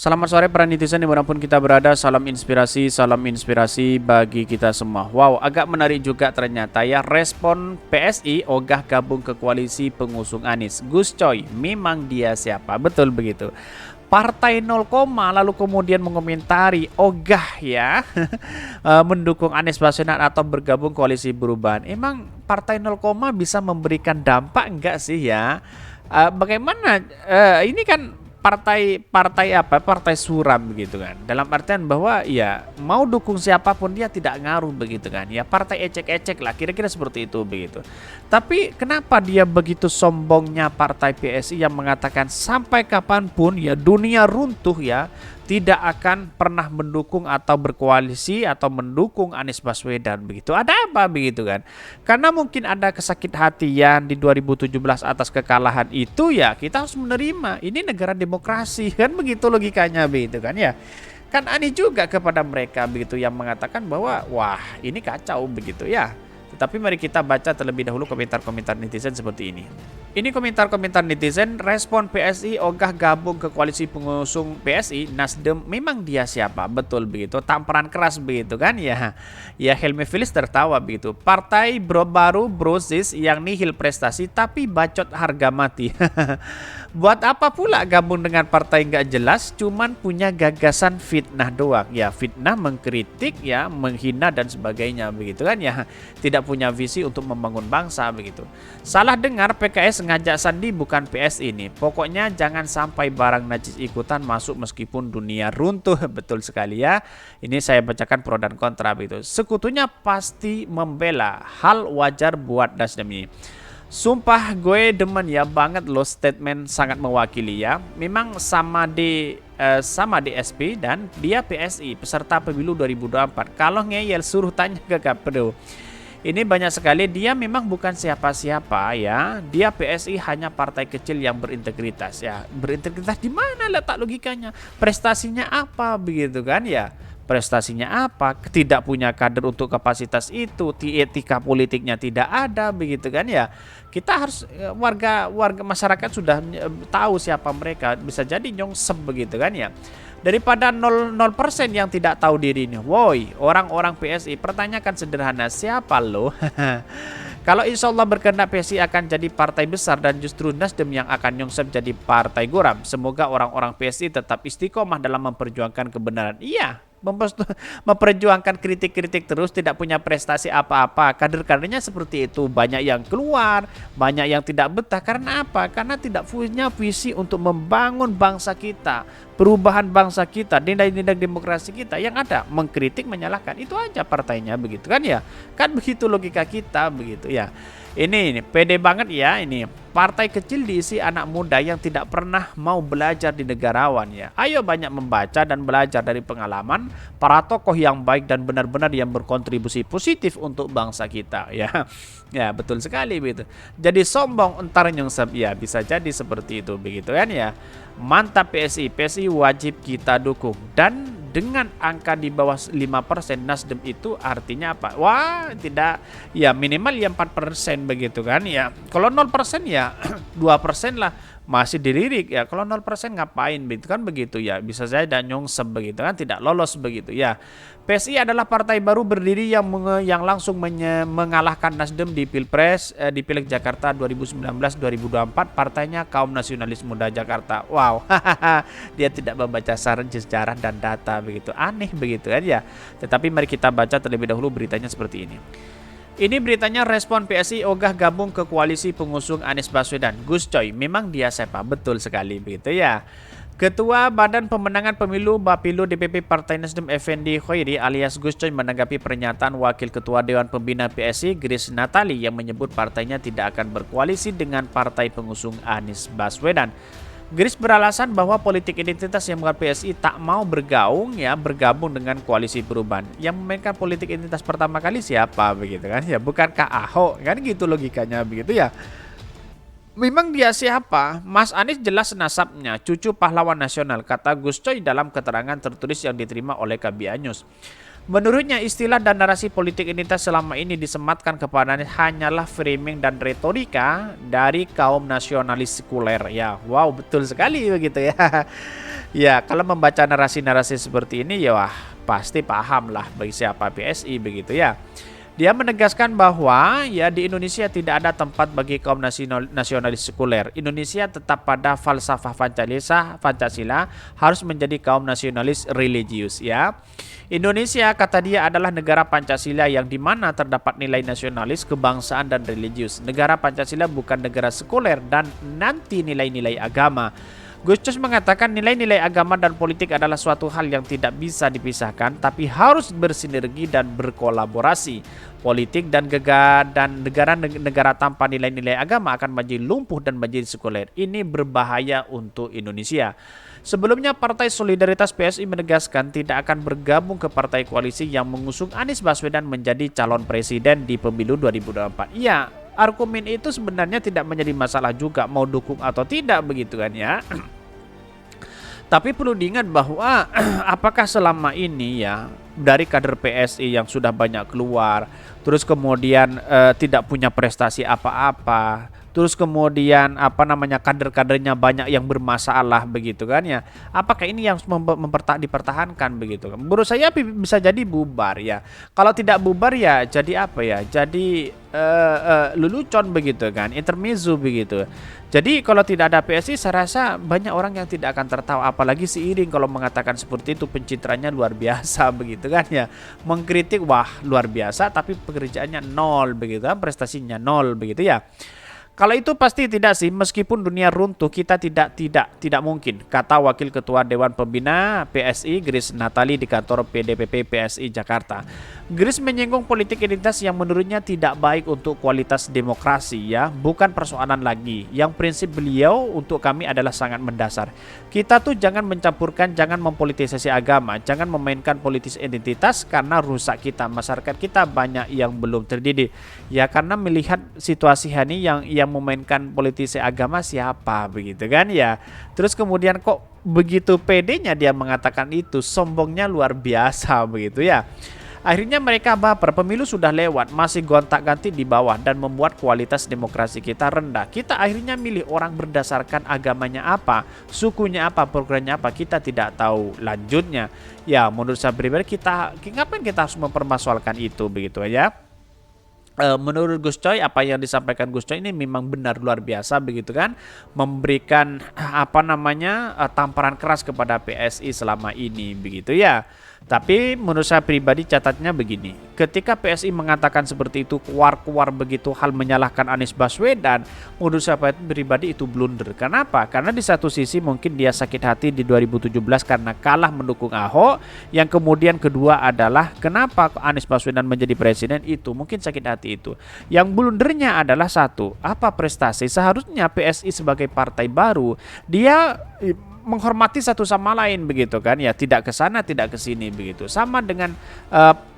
Selamat sore para netizen dimanapun kita berada, salam inspirasi bagi kita semua. Wow, agak menarik juga ternyata ya respon PSI ogah gabung ke koalisi pengusung Anies. Gus Coy, memang dia siapa? Betul begitu. Partai 0, lalu kemudian mengomentari ogah ya mendukung Anies Baswedan atau bergabung koalisi perubahan. Emang Partai 0, bisa memberikan dampak enggak sih ya? Bagaimana ini kan partai apa? Partai suram begitu kan. Dalam artian bahwa ya mau dukung siapapun dia tidak ngaruh begitu kan. Ya partai ecek-ecek lah kira-kira seperti itu begitu. Tapi kenapa dia begitu sombongnya partai PSI yang mengatakan sampai kapanpun ya dunia runtuh ya tidak akan pernah mendukung atau berkoalisi atau mendukung Anies Baswedan begitu. Ada apa begitu kan? Karena mungkin ada kesakit hatian di 2017 atas kekalahan itu ya kita harus menerima. Ini negara demokrasi kan begitu logikanya begitu kan ya. Kan aneh juga kepada mereka begitu yang mengatakan bahwa wah ini kacau begitu ya. Tetapi mari kita baca terlebih dahulu komentar-komentar netizen seperti ini. Ini komentar-komentar netizen, respon PSI ogah gabung ke koalisi pengusung PSI, Nasdem memang dia siapa? Betul begitu, tamparan keras begitu kan ya. Ya Helmi Filis tertawa begitu. Partai baru brosis yang nihil prestasi tapi bacot harga mati. Buat apa pula gabung dengan partai nggak jelas, cuman punya gagasan fitnah doang. Ya fitnah, mengkritik, ya menghina dan sebagainya begitu kan ya. Tidak punya visi untuk membangun bangsa begitu. Salah dengar PKS ngajak Sandi bukan PS ini. Pokoknya jangan sampai barang najis ikutan masuk meskipun dunia runtuh. Betul sekali ya. Ini saya bacakan pro dan kontra begitu. Sekutunya pasti membela. Hal wajar buat Nasdem ini. Sumpah gue demen ya banget loh statement sangat mewakili ya. Memang sama di SP dan dia PSI peserta pemilu 2024. Kalau ngeyel suruh tanya ke KPU. Ini banyak sekali dia memang bukan siapa-siapa ya. Dia PSI hanya partai kecil yang berintegritas ya. Berintegritas di mana letak logikanya? Prestasinya apa begitu kan ya? Prestasinya apa? Tidak punya kader untuk kapasitas itu, etika politiknya tidak ada begitu kan ya. Kita harus warga masyarakat sudah tahu siapa mereka, bisa jadi nyongsep begitu kan ya. Daripada 0% yang tidak tahu diri ini. Woi, orang-orang PSI pertanyakan sederhana, siapa lo? Kalau insya Allah berkehendak PSI akan jadi partai besar dan justru Nasdem yang akan nyongsep jadi partai guram. Semoga orang-orang PSI tetap istiqomah dalam memperjuangkan kebenaran. Iya, memperjuangkan kritik-kritik terus, tidak punya prestasi apa-apa. Kader-kadernya seperti itu, banyak yang keluar, banyak yang tidak betah. Karena apa? Karena tidak punya visi untuk membangun bangsa kita, perubahan bangsa kita, nilai-nilai demokrasi kita. Yang ada mengkritik, menyalahkan, itu aja partainya begitu kan ya. Kan begitu logika kita begitu ya. Ini pede banget ya ini. Partai kecil diisi anak muda yang tidak pernah mau belajar di negarawan ya. Ayo banyak membaca dan belajar dari pengalaman para tokoh yang baik dan benar-benar yang berkontribusi positif untuk bangsa kita ya. Ya betul sekali begitu. Jadi sombong entar nyongsep ya, bisa jadi seperti itu begitu kan ya. Mantap PSI wajib kita dukung. Dan dengan angka di bawah 5% Nasdem itu artinya apa? Wah, tidak ya minimal ya 4% begitu kan ya. Kalau 0% ya 2% lah masih dilirik ya. Kalau 0% ngapain begitu kan begitu ya. Bisa saja dan nyongsep begitu kan, tidak lolos begitu ya. PSI adalah partai baru berdiri yang langsung mengalahkan Nasdem di Pilpres di Pileg Jakarta 2019-2024. Partainya kaum nasionalis muda Jakarta. Wow, dia tidak membaca sejarah dan data begitu, aneh begitu kan ya. Tetapi mari kita baca terlebih dahulu beritanya seperti ini. Ini beritanya respon PSI ogah gabung ke koalisi pengusung Anies Baswedan. Gus Coy, memang dia siapa? Betul sekali begitu ya. Ketua Badan Pemenangan Pemilu Bapilu DPP Partai Nasdem Effendi Khoiri alias Gus Coy menanggapi pernyataan Wakil Ketua Dewan Pembina PSI Grace Natali yang menyebut partainya tidak akan berkoalisi dengan partai pengusung Anies Baswedan. Grace beralasan bahwa politik identitas yang membuat PSI tak mau bergabung dengan koalisi perubahan. Yang memainkan politik identitas pertama kali siapa begitu kan ya, bukankah Ahok kan gitu logikanya begitu ya. Memang dia siapa? Mas Anies jelas nasabnya, cucu pahlawan nasional, kata Gus Coy dalam keterangan tertulis yang diterima oleh KBA News. Menurutnya istilah dan narasi politik identitas selama ini disematkan kepada Anies hanyalah framing dan retorika dari kaum nasionalis sekuler. Ya, wow, betul sekali begitu ya. Ya, kalau membaca narasi-narasi seperti ini ya wah, pasti paham lah bagi siapa PSI begitu ya. Dia menegaskan bahwa ya di Indonesia tidak ada tempat bagi kaum nasionalis sekuler. Indonesia tetap pada falsafah Pancasila harus menjadi kaum nasionalis religius ya. Indonesia kata dia adalah negara Pancasila yang dimana terdapat nilai nasionalis, kebangsaan dan religius. Negara Pancasila bukan negara sekuler dan nanti nilai-nilai agama. Gus Coy mengatakan nilai-nilai agama dan politik adalah suatu hal yang tidak bisa dipisahkan, tapi harus bersinergi dan berkolaborasi. Politik dan negara-negara tanpa nilai-nilai agama akan menjadi lumpuh dan menjadi sekuler. Ini berbahaya untuk Indonesia. Sebelumnya Partai Solidaritas PSI menegaskan tidak akan bergabung ke partai koalisi yang mengusung Anies Baswedan menjadi calon presiden di pemilu 2024. Iya, argumen itu sebenarnya tidak menjadi masalah juga mau dukung atau tidak begitu kan ya. Tapi perlu diingat bahwa apakah selama ini ya dari kader PSI yang sudah banyak keluar, terus kemudian tidak punya prestasi apa-apa, terus kemudian kader-kadernya banyak yang bermasalah begitu kan ya. Apakah ini yang dipertahankan begitu kan? Menurut saya bisa jadi bubar ya. Kalau tidak bubar ya jadi apa ya? Jadi lelucon begitu kan, intermezzo begitu. Jadi kalau tidak ada PSI saya rasa banyak orang yang tidak akan tertawa, apalagi seiring kalau mengatakan seperti itu pencitraannya luar biasa begitu kan ya. Mengkritik wah luar biasa tapi pekerjaannya nol begitu kan, prestasinya nol begitu ya. Kalau itu pasti tidak sih, meskipun dunia runtuh kita tidak mungkin, kata Wakil Ketua Dewan Pembina PSI Grace Natali di kantor PDPP PSI Jakarta. Grace menyinggung politik identitas yang menurutnya tidak baik untuk kualitas demokrasi ya, bukan persoalan lagi. Yang prinsip beliau untuk kami adalah sangat mendasar. Kita tuh jangan mencampurkan, jangan mempolitisasi agama, jangan memainkan politis identitas karena rusak kita, masyarakat kita banyak yang belum terdidik. Ya karena melihat situasi ini yang memainkan politisi agama siapa begitu kan ya. Terus kemudian kok begitu pedenya dia mengatakan itu, sombongnya luar biasa begitu ya. Akhirnya mereka baper, pemilu sudah lewat, masih gonta-ganti di bawah dan membuat kualitas demokrasi kita rendah. Kita akhirnya milih orang berdasarkan agamanya apa, sukunya apa, programnya apa, kita tidak tahu lanjutnya. Ya menurut saya pribadi ngapain kita harus mempermasalahkan itu begitu ya. Menurut Gus Coy apa yang disampaikan Gus Coy ini memang benar luar biasa begitu kan, memberikan tamparan keras kepada PSI selama ini begitu ya. Tapi menurut saya pribadi catatnya begini, ketika PSI mengatakan seperti itu keluar begitu hal menyalahkan Anies Baswedan, menurut saya pribadi itu blunder. Kenapa? Karena di satu sisi mungkin dia sakit hati di 2017 karena kalah mendukung Ahok, yang kemudian kedua adalah kenapa Anies Baswedan menjadi presiden, itu mungkin sakit hati itu. Yang blundernya adalah satu, apa prestasi? Seharusnya PSI sebagai partai baru dia menghormati satu sama lain begitu kan ya, tidak ke sana tidak ke sini begitu. Sama dengan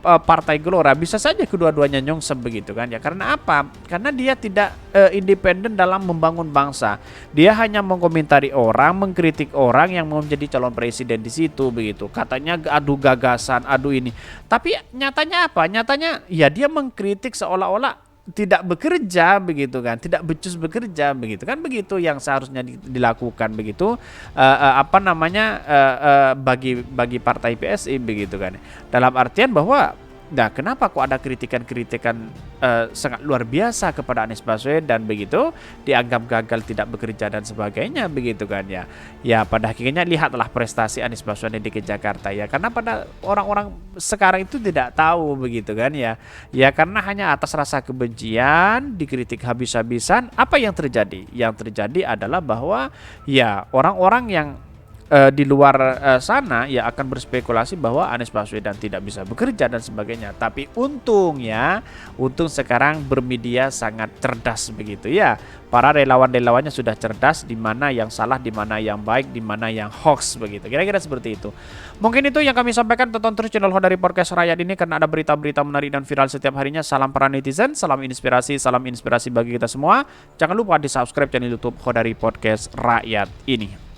Partai Gelora, bisa saja kedua-duanya nyongsep begitu kan ya. Karena apa? Karena dia tidak independen dalam membangun bangsa. Dia hanya mengomentari orang, mengkritik orang yang mau menjadi calon presiden di situ begitu. Katanya adu gagasan, adu ini. Tapi nyatanya apa? Nyatanya ya dia mengkritik seolah-olah tidak bekerja begitu kan, tidak becus bekerja begitu kan, begitu yang seharusnya dilakukan begitu bagi partai PSI begitu kan, dalam artian bahwa nah kenapa kok ada kritikan-kritikan sangat luar biasa kepada Anies Baswedan begitu, dianggap gagal tidak bekerja dan sebagainya begitu kan ya. Ya pada akhirnya lihatlah prestasi Anies Baswedan di Jakarta ya, karena pada orang-orang sekarang itu tidak tahu begitu kan ya. Ya karena hanya atas rasa kebencian dikritik habis-habisan. Apa yang terjadi? Yang terjadi adalah bahwa ya orang-orang yang di luar sana ya akan berspekulasi bahwa Anies Baswedan tidak bisa bekerja dan sebagainya. Tapi untung sekarang bermedia sangat cerdas begitu ya. Para relawan-relawannya sudah cerdas, di mana yang salah, di mana yang baik, di mana yang hoax begitu. Kira-kira seperti itu. Mungkin itu yang kami sampaikan. Tonton terus channel Khodari Podcast Rakyat ini karena ada berita-berita menarik dan viral setiap harinya. Salam para netizen, salam inspirasi bagi kita semua. Jangan lupa di-subscribe channel YouTube Khodari Podcast Rakyat ini.